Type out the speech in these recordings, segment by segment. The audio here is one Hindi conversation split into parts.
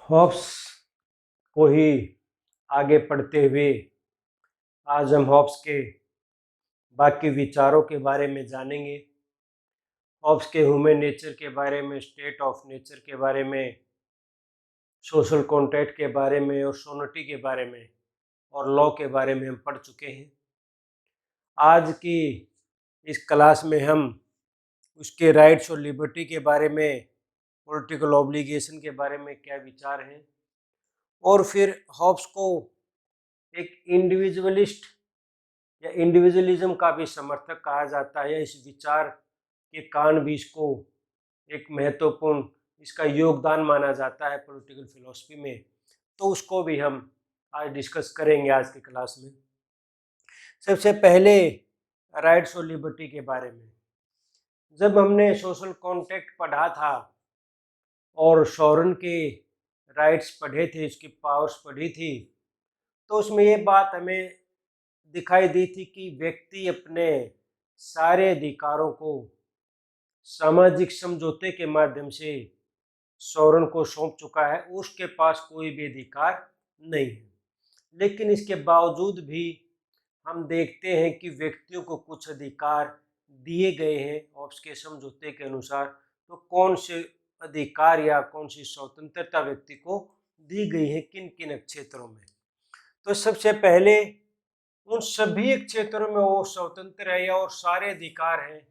हॉब्स को ही आगे पढ़ते हुए आज हम हॉब्स के बाकी विचारों के बारे में जानेंगे। हॉब्स के ह्यूमन नेचर के बारे में, स्टेट ऑफ नेचर के बारे में, सोशल कॉन्ट्रैक्ट के बारे में और सोनिटी के बारे में और लॉ के बारे में हम पढ़ चुके हैं। आज की इस क्लास में हम उसके राइट्स और लिबर्टी के बारे में, पॉलिटिकल ऑब्लिगेशन के बारे में क्या विचार हैं, और फिर हॉब्स को एक इंडिविजुअलिस्ट या इंडिविजुअलिज्म का भी समर्थक कहा जाता है। इस विचार के कारण भी इसको एक महत्वपूर्ण इसका योगदान माना जाता है पॉलिटिकल फिलॉसफी में, तो उसको भी हम आज डिस्कस करेंगे आज की क्लास में। सबसे पहले राइट्स और लिबर्टी के बारे में। जब हमने सोशल कॉन्ट्रैक्ट पढ़ा था और सॉरेन के राइट्स पढ़े थे, इसकी पावर्स पढ़ी थी, तो उसमें ये बात हमें दिखाई दी थी कि व्यक्ति अपने सारे अधिकारों को सामाजिक समझौते के माध्यम से सॉरेन को सौंप चुका है, उसके पास कोई भी अधिकार नहीं है। लेकिन इसके बावजूद भी हम देखते हैं कि व्यक्तियों को कुछ अधिकार दिए गए हैं हॉब्स के समझौते के अनुसार। तो कौन से अधिकार या कौन सी स्वतंत्रता व्यक्ति को दी गई है, किन किन क्षेत्रों में? तो सबसे पहले उन सभी क्षेत्रों में वो स्वतंत्र है और सारे अधिकार हैं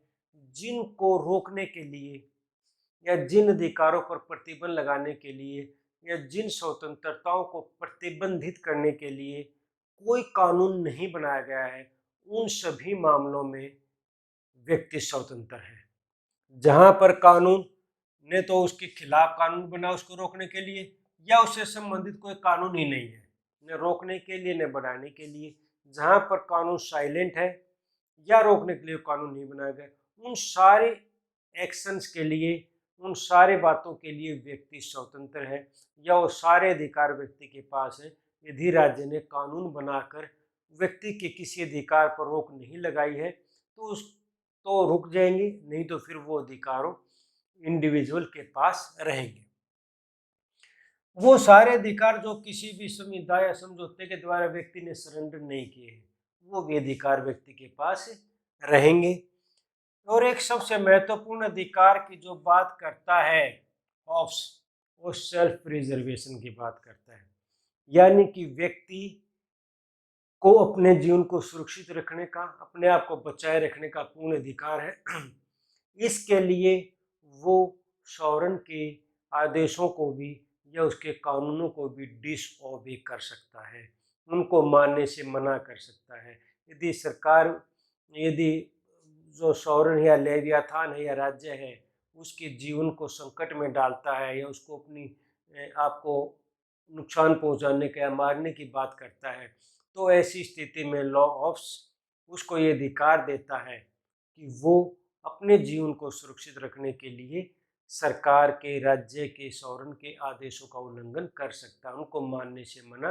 जिनको रोकने के लिए या जिन अधिकारों पर प्रतिबंध लगाने के लिए या जिन स्वतंत्रताओं को प्रतिबंधित करने के लिए कोई कानून नहीं बनाया गया है, उन सभी मामलों में व्यक्ति स्वतंत्र है। जहां पर कानून ने तो उसके खिलाफ कानून बना उसको रोकने के लिए, या उससे संबंधित कोई कानून ही नहीं है, न रोकने के लिए न बढ़ाने के लिए, जहां पर कानून साइलेंट है या रोकने के लिए कानून नहीं बनाया गया, उन सारे एक्शंस के लिए, उन सारे बातों के लिए व्यक्ति स्वतंत्र है, या वो सारे अधिकार व्यक्ति के पास है। यदि राज्य ने कानून बनाकर व्यक्ति के किसी अधिकार पर रोक नहीं लगाई है तो उस तो रुक जाएंगे, नहीं तो फिर वो अधिकारों इंडिविजुअल के पास रहेंगे। वो सारे अधिकार जो किसी भी संविदा या समझौते के द्वारा व्यक्ति ने सरेंडर नहीं किए हैं, वो भी अधिकार व्यक्ति के पास रहेंगे। और एक सबसे महत्वपूर्ण अधिकार की जो बात करता है हॉब्स, वो सेल्फ प्रिजर्वेशन की बात करता है, यानी कि व्यक्ति को अपने जीवन को सुरक्षित रखने का, अपने आप को बचाए रखने का पूर्ण अधिकार है। इसके लिए वो सॉरेन के आदेशों को भी या उसके कानूनों को भी डिसओबे कर सकता है, उनको मानने से मना कर सकता है। यदि सरकार, यदि जो सॉरेन या लेवियाथान है या राज्य है उसके जीवन को संकट में डालता है या उसको अपनी आपको नुकसान पहुंचाने का या मारने की बात करता है, तो ऐसी स्थिति में लॉ ऑफ्स उसको ये अधिकार देता है कि वो अपने जीवन को सुरक्षित रखने के लिए सरकार के, राज्य के, सॉरेन के आदेशों का उल्लंघन कर सकता है, उनको मानने से मना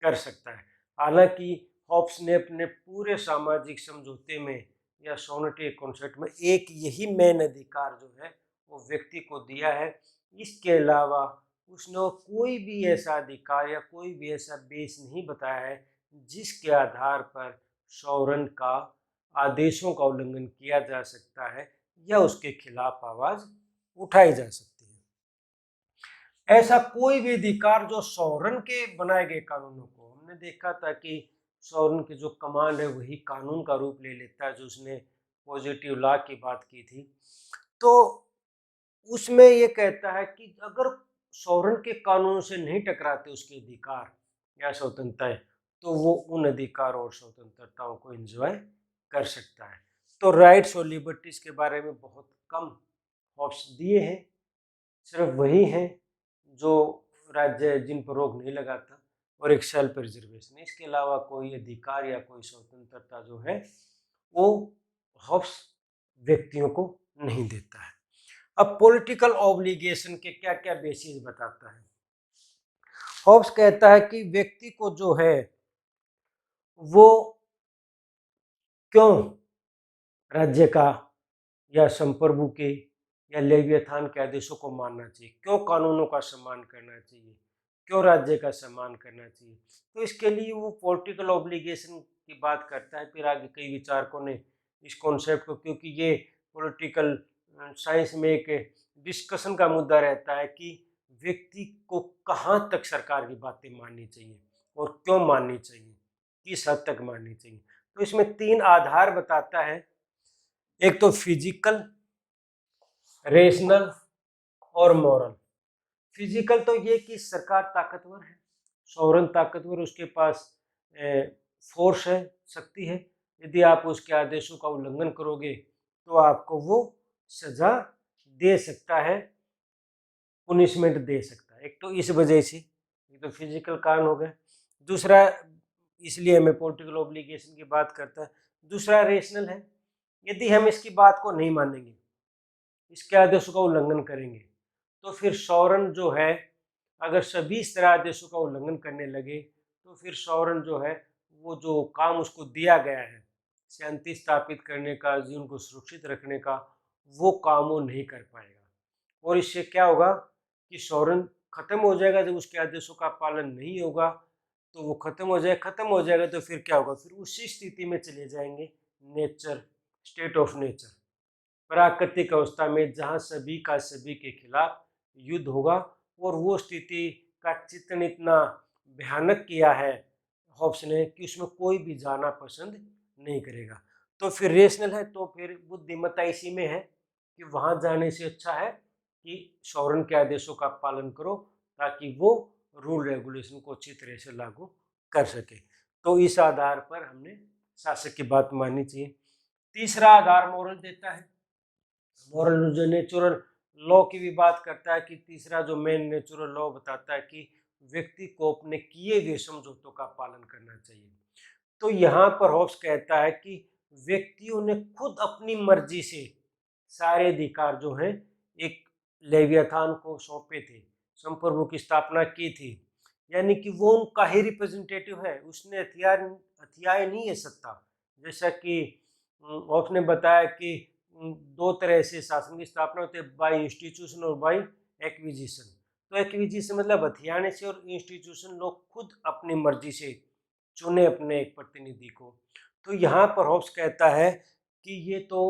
कर सकता है। हालांकि हॉब्स ने अपने पूरे सामाजिक समझौते में या सोनिटी कॉन्सेप्ट में एक यही मेन अधिकार जो है वो व्यक्ति को दिया है। इसके अलावा उसने कोई भी ऐसा अधिकार या कोई भी ऐसा बेस नहीं बताया है जिसके आधार पर सॉरेन का आदेशों का उल्लंघन किया जा सकता है या उसके खिलाफ आवाज उठाई जा सकती है। ऐसा कोई भी अधिकार जो सॉरेन के बनाए गए कानूनों को, हमने देखा था कि सॉरेन की जो कमांड है वही कानून का रूप ले लेता है, जो उसने पॉजिटिव लॉ की बात की थी, तो उसमें ये कहता है कि अगर सॉरेन के कानून से नहीं टकराते उसके अधिकार या स्वतंत्रताएं, तो वो उन अधिकारों और स्वतंत्रताओं को एंजॉय कर सकता है। तो राइट्स और लिबर्टीज के बारे में बहुत कम हॉब्स दिए हैं, सिर्फ वही हैं जो राज्य जिन पर रोक नहीं लगाता, और एक सेल्फ प्रिजर्वेशन। इसके अलावा कोई अधिकार या कोई स्वतंत्रता जो है वो हॉब्स व्यक्तियों को नहीं देता है। अब पॉलिटिकल ऑब्लिगेशन के क्या क्या बेसिस बताता है। हॉब्स कहता है कि व्यक्ति को जो है वो क्यों राज्य का या संप्रभु के या लेवियाथान के आदेशों को मानना चाहिए, क्यों कानूनों का सम्मान करना चाहिए, क्यों राज्य का सम्मान करना चाहिए। तो इसके लिए वो पॉलिटिकल ऑब्लिगेशन की बात करता है। फिर आगे कई विचारकों ने इस कॉन्सेप्ट को, क्योंकि ये पॉलिटिकल साइंस में एक डिस्कशन का मुद्दा रहता है कि व्यक्ति को कहाँ तक सरकार की बातें माननी चाहिए और क्यों माननी चाहिए, किस हद तक माननी चाहिए। तो इसमें 3 आधार बताता है। एक तो फिजिकल, रेशनल और मॉरल। फिजिकल तो ये कि सरकार ताकतवर है, सोवरेन ताकतवर, उसके पास फोर्स है, शक्ति है। यदि आप उसके आदेशों का उल्लंघन करोगे तो आपको वो सजा दे सकता है, पुनिशमेंट दे सकता है। एक तो इस वजह से ये तो फिजिकल कारण हो गया। दूसरा, इसलिए हमें पॉलिटिकल ऑब्लिगेशन की बात करता है। दूसरा रेशनल है। यदि हम इसकी बात को नहीं मानेंगे, इसके आदेशों का उल्लंघन करेंगे, तो फिर सौरन जो है, अगर सभी इस तरह आदेशों का उल्लंघन करने लगे तो फिर सौरन जो है, वो जो काम उसको दिया गया है शांति स्थापित करने का, जीवन को सुरक्षित रखने का, वो काम वो नहीं कर पाएगा। और इससे क्या होगा कि सौरन खत्म हो जाएगा। जब उसके आदेशों का पालन नहीं होगा तो वो खत्म हो जाएगा तो फिर क्या होगा, फिर उसी स्थिति में चले जाएंगे, नेचर, स्टेट ऑफ नेचर, प्राकृतिक अवस्था में, जहाँ सभी का सभी के खिलाफ युद्ध होगा। और वो स्थिति का चित्रण इतना भयानक किया है हॉब्स ने कि उसमें कोई भी जाना पसंद नहीं करेगा। तो फिर रेशनल है, तो फिर बुद्धिमत्ता इसी में है कि वहाँ जाने से अच्छा है कि सौरन के आदेशों का पालन करो, ताकि वो रूल रेगुलेशन को अच्छी तरह से लागू कर सके। तो इस आधार पर हमने शासक की बात माननी चाहिए। तीसरा आधार मॉरल देता है। मॉरल जो नेचुरल लॉ की भी बात करता है कि तीसरा जो मेन नेचुरल लॉ बताता है कि व्यक्ति को अपने किए हुए समझौतों का पालन करना चाहिए। तो यहाँ पर हॉब्स कहता है कि व्यक्तियों ने खुद अपनी मर्जी से सारे अधिकार जो हैं एक लेवियाथान को सौंपे थे, संप्रभु की स्थापना की थी। यानी कि वो उनका ही रिप्रेजेंटेटिव है, उसने हथियार नहीं है सत्ता। जैसा कि हॉब्स ने बताया कि 2 तरह से शासन की स्थापना होती है, बाय इंस्टीट्यूशन और बाय एक्विजिशन। तो एक्विजिशन मतलब हथियाने से, और इंस्टीट्यूशन लोग खुद अपनी मर्जी से चुने अपने एक प्रतिनिधि को। तो यहाँ पर हॉब्स कहता है कि ये तो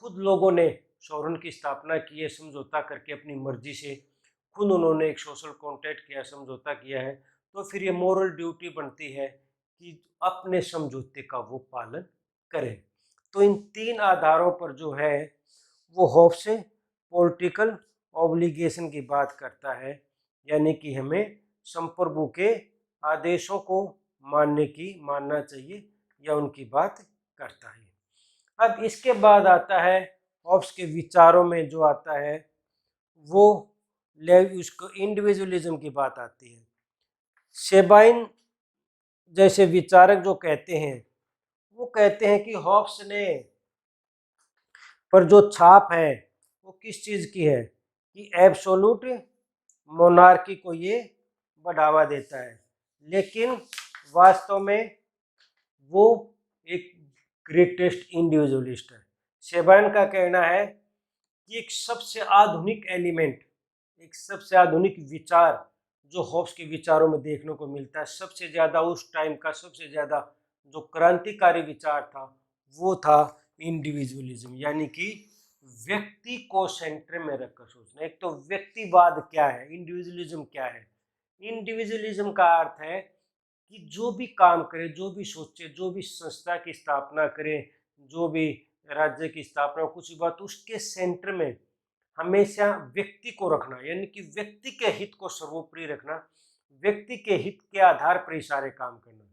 खुद लोगों ने सौरन की स्थापना की है, समझौता करके अपनी मर्जी से, खुद उन्होंने एक सोशल कॉन्ट्रैक्ट किया, समझौता किया है। तो फिर ये मोरल ड्यूटी बनती है कि अपने समझौते का वो पालन करें। तो इन 3 आधारों पर जो है वो हॉब्स से पॉलिटिकल ऑब्लिगेशन की बात करता है, यानी कि हमें संप्रभु के आदेशों को मानना चाहिए या उनकी बात करता है। अब इसके बाद आता है हॉब्स के विचारों में जो आता है वो उसको इंडिविजुअलिज्म की बात आती है। सेबाइन जैसे विचारक जो कहते हैं, वो कहते हैं कि हॉब्स ने पर जो छाप है वो किस चीज़ की है कि एब्सोल्यूट मोनार्की को ये बढ़ावा देता है, लेकिन वास्तव में वो एक ग्रेटेस्ट इंडिविजुअलिस्ट है। सेबाइन का कहना है कि एक सबसे आधुनिक एलिमेंट, एक सबसे आधुनिक विचार जो हॉब्स के विचारों में देखने को मिलता है, सबसे ज़्यादा उस टाइम का सबसे ज़्यादा जो क्रांतिकारी विचार था वो था इंडिविजुअलिज्म, यानी कि व्यक्ति को सेंटर में रखकर सोचना। एक तो व्यक्तिवाद क्या है, इंडिविजुअलिज्म क्या है। इंडिविजुअलिज्म का अर्थ है कि जो भी काम करे, जो भी सोचे, जो भी संस्था की स्थापना करे, जो भी राज्य की स्थापना, कुछ बात उसके सेंटर में हमेशा व्यक्ति को रखना, यानी कि व्यक्ति के हित को सर्वोपरि रखना, व्यक्ति के हित के आधार पर ही सारे काम करना।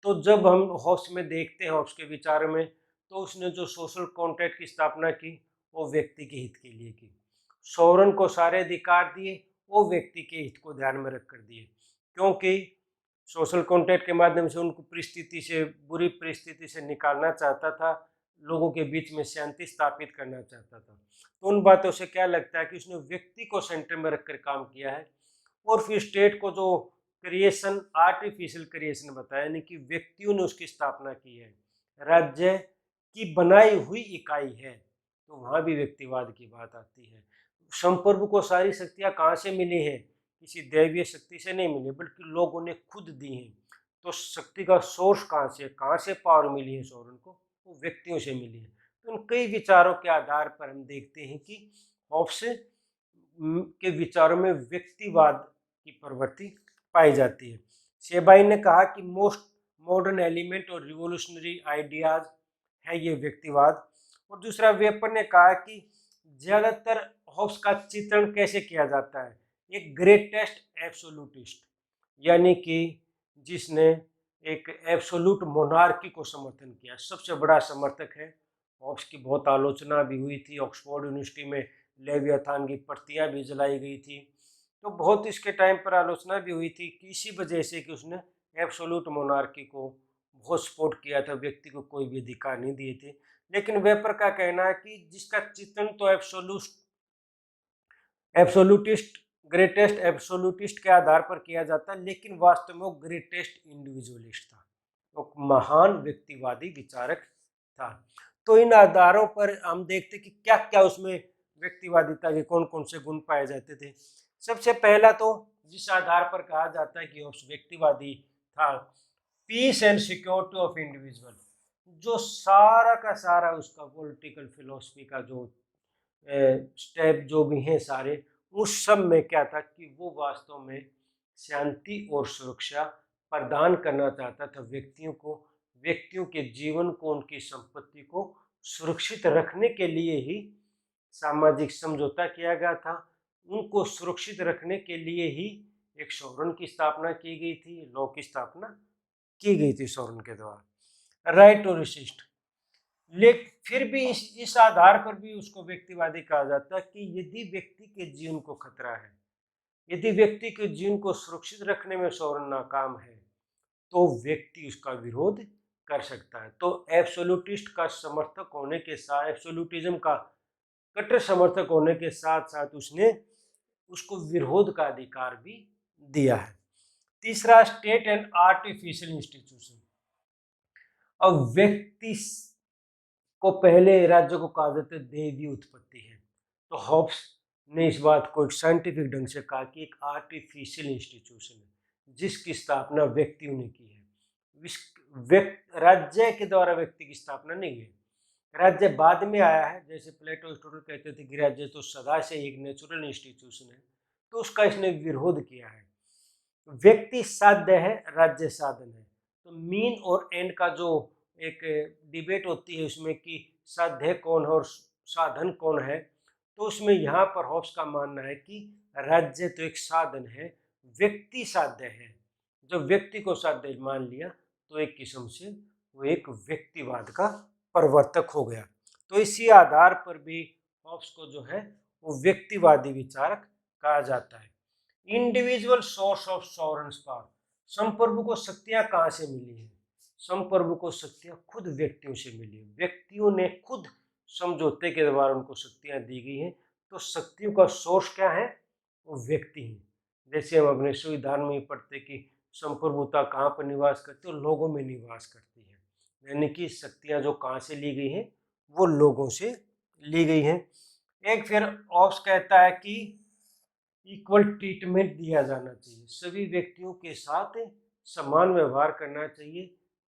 तो जब हम हॉब्स में देखते हैं, हॉब्स के विचारों में, तो उसने जो सोशल कॉन्ट्रैक्ट की स्थापना की वो व्यक्ति के हित के लिए की। सौरन को सारे अधिकार दिए, वो व्यक्ति के हित को ध्यान में रख कर दिए, क्योंकि सोशल कॉन्ट्रैक्ट के माध्यम से उनको परिस्थिति से, बुरी परिस्थिति से निकालना चाहता था, लोगों के बीच में शांति स्थापित करना चाहता था। तो उन बातों से क्या लगता है कि उसने व्यक्ति को सेंटर में रखकर काम किया है। और फिर स्टेट को जो क्रिएशन, आर्टिफिशियल क्रिएशन बताया, यानी कि व्यक्तियों ने उसकी स्थापना की है, राज्य की बनाई हुई इकाई है, तो वहाँ भी व्यक्तिवाद की बात आती है। संप्रभु को सारी शक्तियाँ कहाँ से मिली हैं किसी दैवीय शक्ति से नहीं मिली बल्कि लोगों ने खुद दी हैं। तो शक्ति का सोर्स कहाँ से पावर मिली है सोरेन को? वो व्यक्तियों से मिली है। तो उन कई विचारों के आधार पर हम देखते हैं कि हॉब्स के विचारों में व्यक्तिवाद की प्रवृत्ति पाई जाती है। शेबाई ने कहा कि मोस्ट मॉडर्न एलिमेंट और रिवोल्यूशनरी आइडियाज है ये व्यक्तिवाद। और दूसरा वेपर ने कहा कि ज्यादातर हॉब्स का चित्रण कैसे किया जाता है, एक ग्रेटेस्ट एब्सोल्यूटिस्ट, यानी कि जिसने एक एब्सोल्यूट मोनार्की को समर्थन किया, सबसे बड़ा समर्थक है। हॉब्स की बहुत आलोचना भी हुई थी, ऑक्सफोर्ड यूनिवर्सिटी में लेवियाथान की प्रतियां भी जलाई गई थी। तो बहुत इसके टाइम पर आलोचना भी हुई थी कि इसी वजह से कि उसने एब्सोल्यूट मोनार्की को बहुत सपोर्ट किया था, व्यक्ति को कोई भी अधिकार नहीं दिए थे। लेकिन वेपर का कहना है कि जिसका चित्रण तो एब्सोल्यूटिस्ट ग्रेटेस्ट एब्सोल्यूटिस्ट के आधार पर किया जाता, लेकिन वास्तव में वो ग्रेटेस्ट इंडिविजुअलिस्ट था, वो महान व्यक्तिवादी विचारक था। तो इन आधारों पर हम देखते कि क्या क्या उसमें व्यक्तिवादिता के कौन कौन से गुण पाए जाते थे। सबसे पहला तो जिस आधार पर कहा जाता है कि उस व्यक्तिवादी था, peace and security of individual. जो सारा का सारा उसका पॉलिटिकल फिलोसफी का जो स्टेप जो भी हैं सारे, उस सब में क्या था कि वो वास्तव में शांति और सुरक्षा प्रदान करना चाहता था व्यक्तियों को। व्यक्तियों के जीवन को, उनकी संपत्ति को सुरक्षित रखने के लिए ही सामाजिक समझौता किया गया था। उनको सुरक्षित रखने के लिए ही एक सोवरेन की स्थापना की गई थी, लॉ की स्थापना की गई थी सोवरेन के द्वारा। राइट टू रेसिस्ट, लेकिन फिर भी इस आधार पर भी उसको व्यक्तिवादी कहा जाता है कि यदि व्यक्ति के जीवन को खतरा है, यदि व्यक्ति के जीवन को सुरक्षित रखने में सोवरेन नाकाम है, तो व्यक्ति उसका विरोध कर सकता है। तो एब्सोल्यूटिस्ट का समर्थक होने के साथ, एब्सोल्यूटिज्म का कट्टर समर्थक होने के साथ साथ उसने उसको विरोध का अधिकार भी दिया है। तीसरा, स्टेट एंड आर्टिफिशियल इंस्टीट्यूशन। अब व्यक्ति को पहले राज्य को कहा जाता है देवी उत्पत्ति है, तो हॉब्स ने इस बात को एक साइंटिफिक ढंग से कहा कि एक आर्टिफिशियल इंस्टीट्यूशन है जिसकी स्थापना व्यक्तियों ने की है। राज्य के द्वारा व्यक्ति की स्थापना नहीं है, राज्य बाद में आया है। जैसे प्लेटो एरिस्टोटल कहते थे कि राज्य तो सदा से एक नेचुरल इंस्टीट्यूशन है, तो उसका इसने विरोध किया है। व्यक्ति साध्य है, राज्य साधन है। तो मीन और एंड का जो एक डिबेट होती है उसमें कि साध्य कौन है और साधन कौन है, तो उसमें यहाँ पर हॉब्स का मानना है कि राज्य तो एक साधन है, व्यक्ति साध्य है। जब व्यक्ति को साध्य मान लिया तो एक किस्म से वो एक व्यक्तिवाद का प्रवर्तक हो गया। तो इसी आधार पर भी हॉब्स को जो है वो व्यक्तिवादी विचारक कहा जाता है। Individual source of sovereign power, संप्रभु को शक्तियां कहाँ से मिली है? संप्रभु को शक्तियां खुद व्यक्तियों से मिली है। व्यक्तियों ने खुद समझौते के द्वारा उनको शक्तियां दी गई हैं। तो शक्तियों का सोर्स क्या है? वो व्यक्ति हैं। जैसे हम अपने संविधान में पढ़ते कि संप्रभुता कहाँ पर निवास करती है? लोगों में निवास करती है। यानी कि शक्तियां जो कहाँ से ली गई हैं, वो लोगों से ली गई हैं। एक फिर ऑब्स कहता है कि इक्वल ट्रीटमेंट दिया जाना चाहिए, सभी व्यक्तियों के साथ समान व्यवहार करना चाहिए।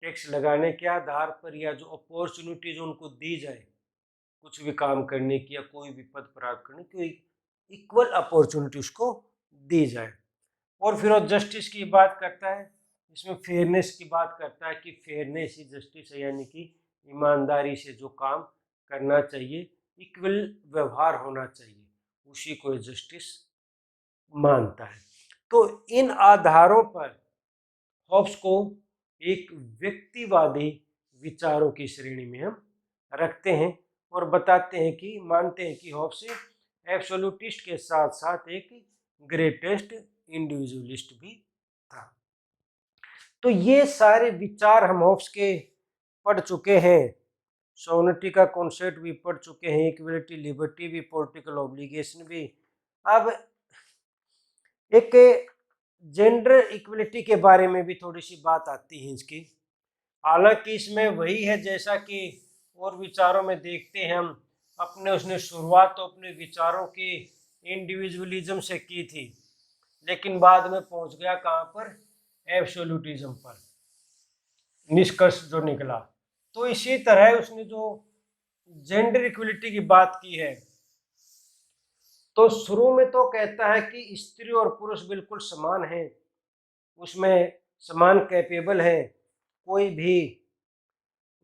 टैक्स लगाने के आधार पर या जो अपॉर्चुनिटी जो उनको दी जाए कुछ भी काम करने की या कोई भी पद प्राप्त करने की, इक्वल अपॉर्चुनिटी उसको दी जाए। और फिर वो जस्टिस की बात करता है, इसमें फेयरनेस की बात करता है कि फेयरनेस ही जस्टिस है, यानी कि ईमानदारी से जो काम करना चाहिए, इक्वल व्यवहार होना चाहिए, उसी को जस्टिस मानता है। तो इन आधारों पर हॉब्स को एक व्यक्तिवादी विचारों की श्रेणी में हम रखते हैं और बताते हैं कि मानते हैं कि हॉब्स एब्सोल्यूटिस्ट के साथ साथ एक ग्रेटेस्ट इंडिविजुअलिस्ट भी था। तो ये सारे विचार हम हॉब्स के पढ़ चुके हैं। सोनिटी का कॉन्सेप्ट भी पढ़ चुके हैं, इक्वलिटी, लिबर्टी भी, पॉलिटिकल ऑब्लिगेशन भी। अब एक जेंडर इक्वलिटी के बारे में भी थोड़ी सी बात आती है इसकी। हालांकि इसमें वही है जैसा कि और विचारों में देखते हैं हम, अपने उसने शुरुआत तो अपने विचारों की इंडिविजुअलिज्म से की थी, लेकिन बाद में पहुंच गया कहां पर, एब्सोल्यूटिज्म पर, निष्कर्ष जो निकला। तो इसी तरह उसने जो जेंडर इक्वलिटी की बात की है, तो शुरू में तो कहता है कि स्त्री और पुरुष बिल्कुल समान हैं, उसमें समान कैपेबल हैं, कोई भी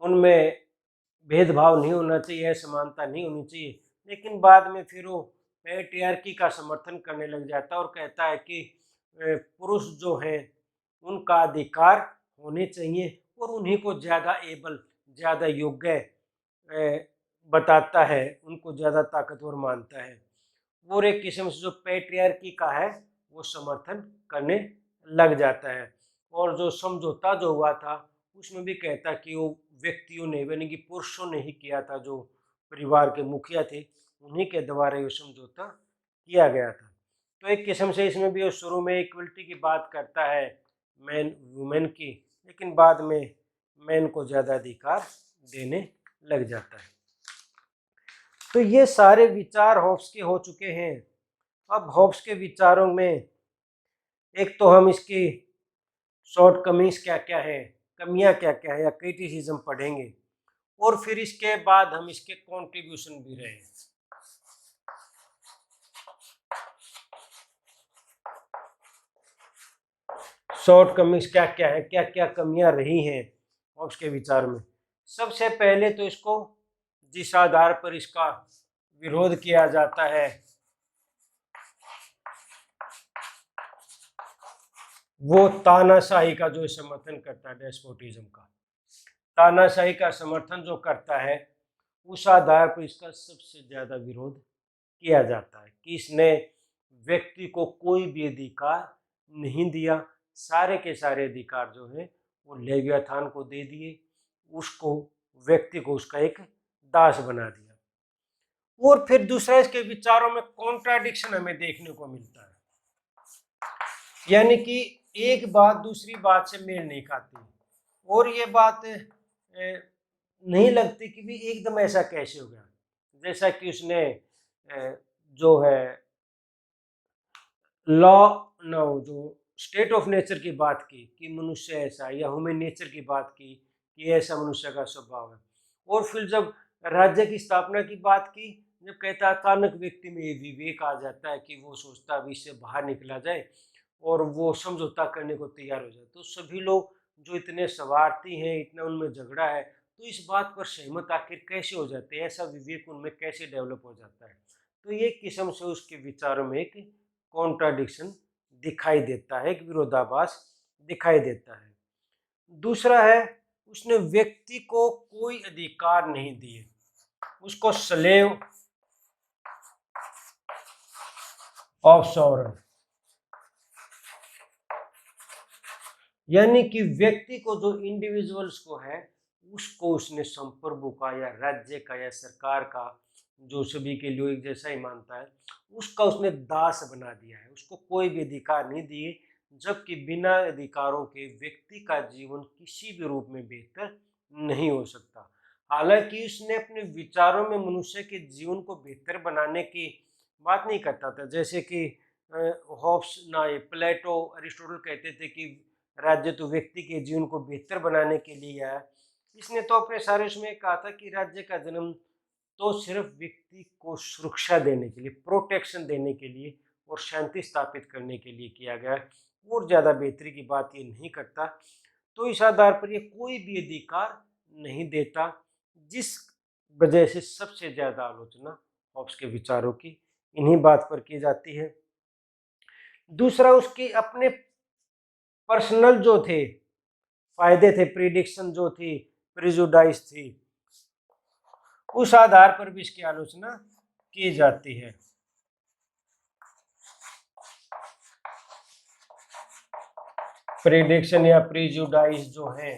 उनमें भेदभाव नहीं होना चाहिए, समानता नहीं होनी चाहिए। लेकिन बाद में फिर वो पैट्रियार्की का समर्थन करने लग जाता है और कहता है कि पुरुष जो हैं उनका अधिकार होने चाहिए और उन्हीं को ज़्यादा एबल, ज़्यादा योग्य बताता है, उनको ज़्यादा ताकतवर मानता है। वो एक किस्म से जो पैट्रियार्की का है वो समर्थन करने लग जाता है। और जो समझौता जो हुआ था उसमें भी कहता कि वो व्यक्तियों ने, यानी कि पुरुषों ने ही किया था, जो परिवार के मुखिया थे उन्हीं के द्वारा ये समझौता किया गया था। तो एक किस्म से इसमें भी वो शुरू में इक्वलिटी की बात करता है मैन वुमेन की, लेकिन बाद में मैन को ज़्यादा अधिकार देने लग जाता है। तो ये सारे विचार हॉब्स के हो चुके हैं। अब हॉब्स के विचारों में एक तो हम इसकी शॉर्ट कमिंग्स क्या क्या है, कमियां क्या क्या है या क्रिटिसिज्म पढ़ेंगे, और फिर इसके बाद हम इसके कंट्रीब्यूशन भी रहे। शॉर्ट कमिंग्स क्या क्या है, क्या क्या कमियां रही हैं हॉब्स के विचार में। सबसे पहले तो इसको जिस आधार पर इसका विरोध किया जाता है वो तानाशाही का जो समर्थन करता है, डेस्पोटिज्म का, तानाशाही का समर्थन जो करता है, उस आधार पर इसका सबसे ज्यादा विरोध किया जाता है कि इसने व्यक्ति को कोई भी अधिकार नहीं दिया, सारे के सारे अधिकार जो है वो लेवियाथान को दे दिए, उसको, व्यक्ति को उसका एक दास बना दिया। और फिर दूसरा, इसके विचारों में कॉन्ट्राडिक्शन हमें देखने को मिलता है, यानी कि एक बात दूसरी बात से मेल नहीं खाती, और ये बात नहीं लगती कि भी एकदम ऐसा कैसे हो गया। जैसा कि उसने जो है लॉ नो जो स्टेट ऑफ नेचर की बात की कि मनुष्य ऐसा, या ह्यूमन नेचर की बात की कि ऐसा मनुष्य का स्वभाव है। और फिर जब राज्य की स्थापना की बात की, जब कहता अचानक व्यक्ति में ये विवेक आ जाता है कि वो सोचता अभी इससे बाहर निकला जाए और वो समझौता करने को तैयार हो जाए, तो सभी लोग जो इतने स्वार्थी हैं, इतना उनमें झगड़ा है, तो इस बात पर सहमत आखिर कैसे हो जाते हैं, ऐसा विवेक उनमें कैसे डेवलप हो जाता है। तो ये किस्म से उसके विचारों में एक कॉन्ट्राडिक्शन दिखाई देता है, एक विरोधाभास दिखाई देता है। दूसरा है, उसने व्यक्ति को कोई अधिकार नहीं दिए, उसको स्लेव ऑफ सॉवरन, यानी कि व्यक्ति को, जो इंडिविजुअल्स को है, उसको उसने संप्रभु का या राज्य का या सरकार का, जो सभी के लिए एक जैसा ही मानता है, उसका उसने दास बना दिया है, उसको कोई भी अधिकार नहीं दिए। जबकि बिना अधिकारों के व्यक्ति का जीवन किसी भी रूप में बेहतर नहीं हो सकता। हालांकि उसने अपने विचारों में मनुष्य के जीवन को बेहतर बनाने की बात नहीं करता था, जैसे कि हॉब्स ना, प्लेटो, अरिस्टोटल कहते थे कि राज्य तो व्यक्ति के जीवन को बेहतर बनाने के लिए है। इसने तो अपने सारे उसमें कहा था कि राज्य का जन्म तो सिर्फ व्यक्ति को सुरक्षा देने के लिए, प्रोटेक्शन देने के लिए और शांति स्थापित करने के लिए किया गया है, और ज़्यादा बेहतरी की बात ये नहीं करता। तो इस आधार पर ये कोई भी अधिकार नहीं देता, जिस वजह से सबसे ज़्यादा आलोचना हॉब्स के विचारों की इन्हीं बात पर की जाती है। दूसरा, उसकी अपने पर्सनल जो थे फायदे थे, प्रिडिक्शन जो थी, प्रिजुडाइस थी, उस आधार पर भी इसकी आलोचना की जाती है। प्रिडिक्शन या प्रिजुडाइस जो है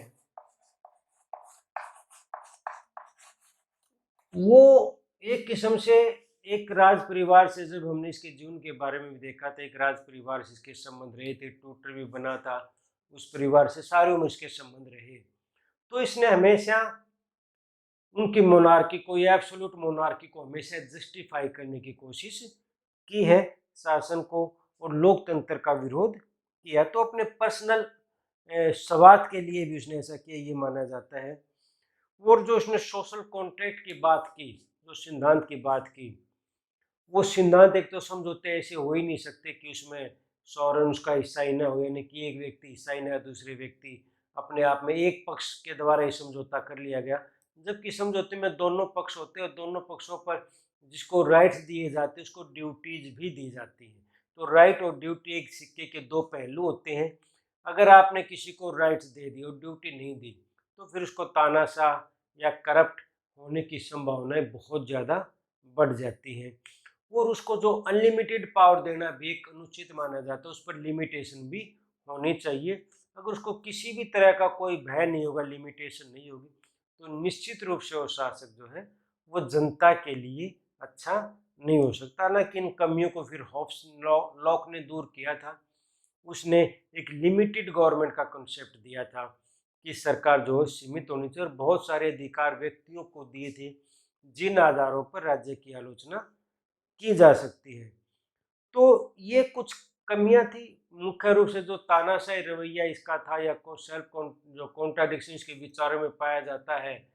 वो एक किस्म से, एक राज परिवार से, जब हमने इसके जीवन के बारे में भी देखा था, एक राज परिवार से इसके संबंध रहे थे, टूटर भी बना था, उस परिवार से सारे में इसके संबंध रहे। तो इसने हमेशा उनकी मोनार्की को या एब्सोल्यूट मोनार्की को हमेशा जस्टिफाई करने की कोशिश की है, शासन को, और लोकतंत्र का विरोध किया। तो अपने पर्सनल स्वार्थ के लिए भी उसने ऐसा किया, ये माना जाता है। और जो उसने सोशल कॉन्ट्रैक्ट की बात की, जो सिद्धांत की बात की, वो सिद्धांत एक तो समझौते ऐसे हो ही नहीं सकते कि उसमें सॉरेन उसका हिस्सा ही ना हो, यानी कि एक व्यक्ति हिस्सा ही ना, दूसरे व्यक्ति अपने आप में, एक पक्ष के द्वारा ही समझौता कर लिया गया। जबकि समझौते में दोनों पक्ष होते हैं और दोनों पक्षों पर जिसको राइट्स दिए जाते हैं उसको ड्यूटीज भी दी जाती हैं। तो राइट और ड्यूटी एक सिक्के के दो पहलू होते हैं। अगर आपने किसी को राइट्स दे दी और ड्यूटी नहीं दी तो फिर उसको तानाशाह या करप्ट होने की संभावनाएं बहुत ज़्यादा बढ़ जाती हैं। और उसको जो अनलिमिटेड पावर देना भी एक अनुचित माना जाता है, उस पर लिमिटेशन भी होनी चाहिए। अगर उसको किसी भी तरह का कोई भय नहीं होगा, लिमिटेशन नहीं होगी, तो निश्चित रूप से वो शासक जो है वो जनता के लिए अच्छा नहीं हो सकता। हालांकि इन कमियों को फिर हॉब्स लॉक ने दूर किया था। उसने एक लिमिटेड गवर्नमेंट का कंसेप्ट दिया था कि सरकार जो है सीमित होनी चाहिए, और बहुत सारे अधिकार व्यक्तियों को दिए थे जिन आधारों पर राज्य की आलोचना की जा सकती है। तो ये कुछ कमियां थी, मुख्य रूप से जो तानाशाही रवैया इसका था, या सेल्फ जो कॉन्ट्राडिक्शन के विचारों में पाया जाता है,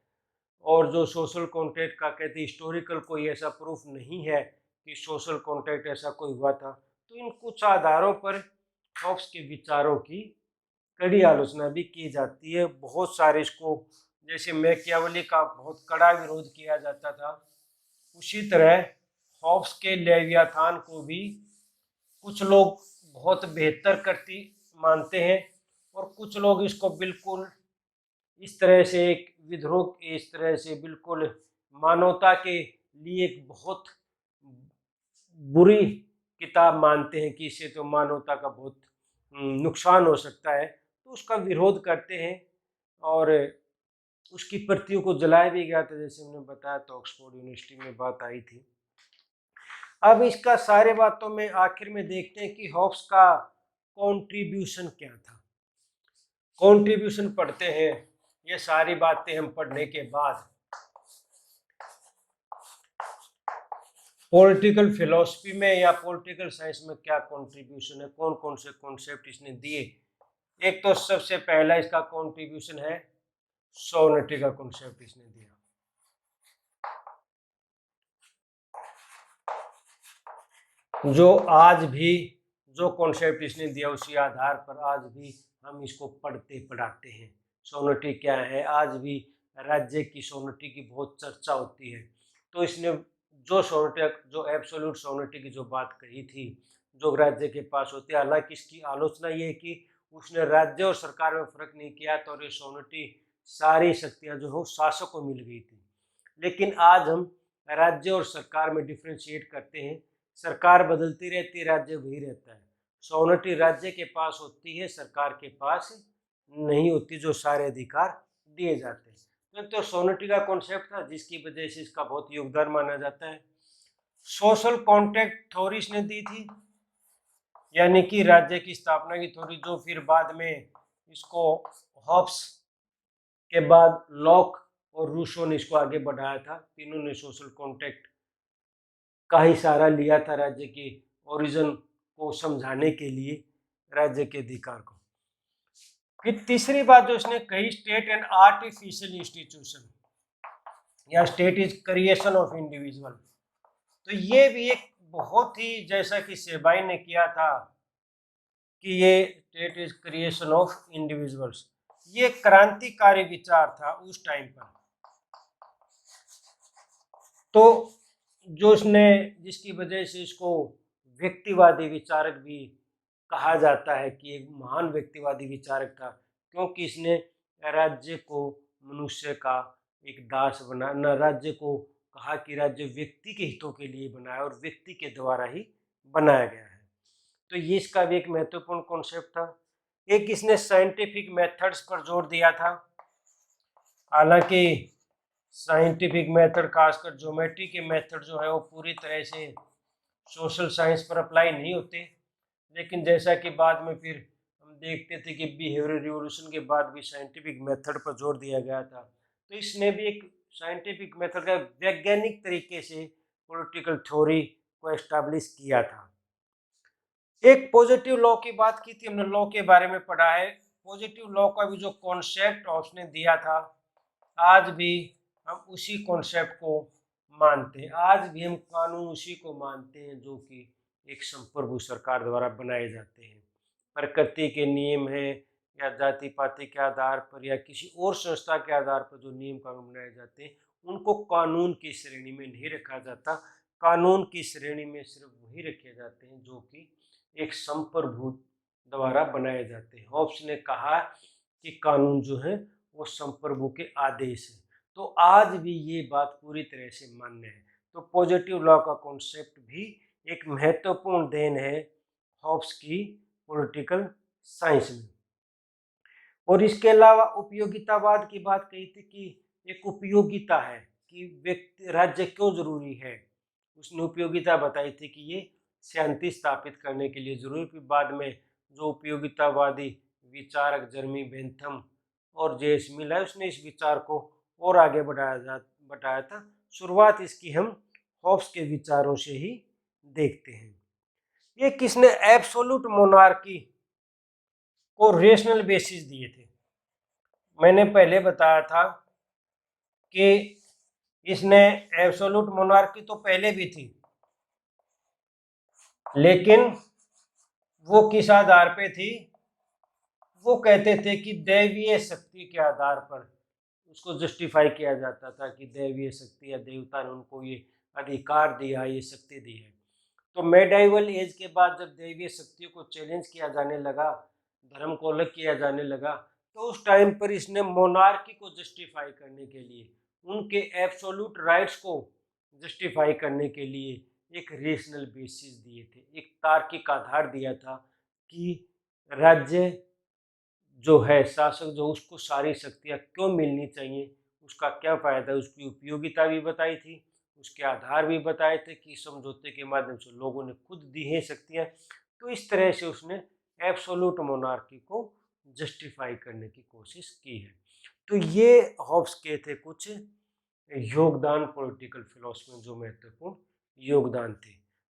और जो सोशल कॉन्ट्रैक्ट का कहते हिस्टोरिकल कोई ऐसा प्रूफ नहीं है कि सोशल कॉन्ट्रैक्ट ऐसा कोई हुआ था। तो इन कुछ आधारों पर हॉब्स के विचारों की कड़ी आलोचना भी की जाती है। बहुत सारे इसको, जैसे मैकियावेली का बहुत कड़ा विरोध किया जाता था, उसी तरह हॉब्स के लेवियाथान को भी कुछ लोग बहुत बेहतर करती मानते हैं, और कुछ लोग इसको बिल्कुल इस तरह से एक विद्रोह, इस तरह से बिल्कुल मानवता के लिए एक बहुत बुरी किताब मानते हैं कि इससे तो मानवता का बहुत नुकसान हो सकता है, तो उसका विरोध करते हैं। और उसकी प्रतियों को जलाया भी गया था, जैसे हमने बताया, तो ऑक्सफोर्ड यूनिवर्सिटी में बात आई थी। अब इसका सारे बातों में आखिर में देखते हैं कि हॉब्स का कंट्रीब्यूशन क्या था। कंट्रीब्यूशन पढ़ते हैं, ये सारी बातें हम पढ़ने के बाद पॉलिटिकल फिलॉसफी में या पॉलिटिकल साइंस में क्या कंट्रीब्यूशन है, कौन कौन से कॉन्सेप्ट इसने दिए। एक तो सबसे पहला इसका कंट्रीब्यूशन है सोवर्निटी का कॉन्सेप्ट इसने दिया। जो आज भी जो कॉन्सेप्ट इसने दिया उसी आधार पर आज भी हम इसको पढ़ते पढ़ाते हैं। सोवर्निटी क्या है, आज भी राज्य की सोवर्निटी की बहुत चर्चा होती है। तो इसने जो सोवर्निटी, जो एब्सोल्यूट सोवर्निटी की जो बात कही थी, जो राज्य के पास होती है, हालांकि इसकी आलोचना ये है कि उसने राज्य और सरकार में फर्क नहीं किया, तो ये सोवर्निटी सारी शक्तियां जो है शासक को मिल गई थी। लेकिन आज हम राज्य और सरकार में डिफ्रेंशिएट करते हैं। सरकार बदलती रहती है, राज्य वही रहता है। सोवर्निटी राज्य के पास होती है, सरकार के पास नहीं होती, जो सारे अधिकार दिए जाते हैं। तो सोवर्निटी का कॉन्सेप्ट था, जिसकी वजह से इसका बहुत योगदान माना जाता है। सोशल कॉन्ट्रैक्ट थ्योरी इसने दी थी, यानी कि राज्य की स्थापना की थ्योरी, जो फिर बाद में इसको हॉब्स के बाद लॉक और रूसो ने इसको आगे बढ़ाया था। तीनों ने सोशल कॉन्ट्रैक्ट का ही सहारा लिया था राज्य के ओरिजिन को समझाने के लिए, राज्य के अधिकार को। फिर तीसरी बात जो इसने कही, स्टेट एंड आर्टिफिशियल इंस्टीट्यूशन, या state is creation of individual. तो ये भी एक बहुत ही, जैसा कि सेबाई ने किया था कि ये state is creation of individuals, ये क्रांतिकारी विचार था उस टाइम पर। तो जो इसने, जिसकी वजह से इसको व्यक्तिवादी विचारक भी कहा जाता है कि एक महान व्यक्तिवादी विचारक था, क्योंकि इसने राज्य को मनुष्य का एक दास बना, न राज्य को कहा कि राज्य व्यक्ति के हितों के लिए बनाया और व्यक्ति के द्वारा ही बनाया गया है। तो ये इसका भी एक महत्वपूर्ण कॉन्सेप्ट था। एक इसने साइंटिफिक मेथड्स पर जोर दिया था। हालांकि साइंटिफिक मेथड, खासकर ज्योमेट्री के मेथड जो है वो पूरी तरह से सोशल साइंस पर अप्लाई नहीं होते, लेकिन जैसा कि बाद में फिर हम देखते थे कि बिहेवियरल रिवॉल्यूशन के बाद भी साइंटिफिक मेथड पर जोर दिया गया था। तो इसने भी एक साइंटिफिक मेथड का वैज्ञानिक तरीके से पॉलिटिकल थ्योरी को एस्टैब्लिश किया था। एक पॉजिटिव लॉ की बात की थी हमने, लॉ के बारे में पढ़ा है। पॉजिटिव लॉ का भी जो कॉन्सेप्ट उसने दिया था, आज भी हम उसी कॉन्सेप्ट को मानते हैं। आज भी हम कानून उसी को मानते हैं जो कि एक संप्रभु सरकार द्वारा बनाए जाते हैं। प्रकृति के नियम है या जाति पाति के आधार पर या किसी और संस्था के आधार पर जो नियम कानून बनाए जाते हैं, उनको कानून की श्रेणी में नहीं रखा जाता। कानून की श्रेणी में सिर्फ वही रखे जाते हैं जो कि एक संप्रभु द्वारा बनाए जाते हैं। हॉब्स ने कहा कि कानून जो है वो संप्रभु के आदेश है। तो आज भी ये बात पूरी तरह से मान्य है। तो पॉजिटिव लॉ का कॉन्सेप्ट भी एक महत्वपूर्ण देन है हॉब्स की पॉलिटिकल साइंस में। और इसके अलावा उपयोगितावाद की बात कही थी कि एक उपयोगिता है कि व्यक्ति राज्य क्यों जरूरी है। उसने उपयोगिता बताई थी कि ये शांति स्थापित करने के लिए जरूरी। फिर बाद में जो उपयोगितावादी विचारक जर्मी बेंथम और जेएस मिल है, उसने इस विचार को और आगे बढ़ाया था। शुरुआत इसकी हम हॉब्स के विचारों से ही देखते हैं। ये किसने एब्सोल्यूट मोनार्की को रेशनल बेसिस दिए थे। मैंने पहले बताया था कि इसने एब्सोल्यूट मोनार्की तो पहले भी थी, लेकिन वो किस आधार पे थी? वो कहते थे कि दैवीय शक्ति के आधार पर उसको जस्टिफाई किया जाता था कि दैवीय शक्ति या देवता ने उनको ये अधिकार दिया, ये शक्ति दी है। तो मेडाइवल एज के बाद जब दैवीय शक्तियों को चैलेंज किया जाने लगा, धर्म को अलग किया जाने लगा, तो उस टाइम पर इसने मोनार्की को जस्टिफाई करने के लिए, उनके एब्सोल्यूट राइट्स को जस्टिफाई करने के लिए एक रेशनल बेसिस दिए थे, एक तार्किक आधार दिया था कि राज्य जो है, शासक जो, उसको सारी शक्तियाँ क्यों मिलनी चाहिए, उसका क्या फायदा, उसकी उपयोगिता भी बताई थी, उसके आधार भी बताए थे कि समझौते के माध्यम से लोगों ने खुद दी हैं शक्तियाँ। तो इस तरह से उसने एब्सोल्यूट मोनार्की को जस्टिफाई करने की कोशिश की है। तो ये हॉब्स के थे कुछ योगदान पॉलिटिकल फिलॉसफी में, जो महत्वपूर्ण योगदान थे।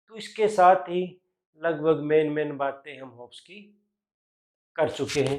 तो इसके साथ ही लगभग मेन बातें हम हॉब्स की कर चुके हैं।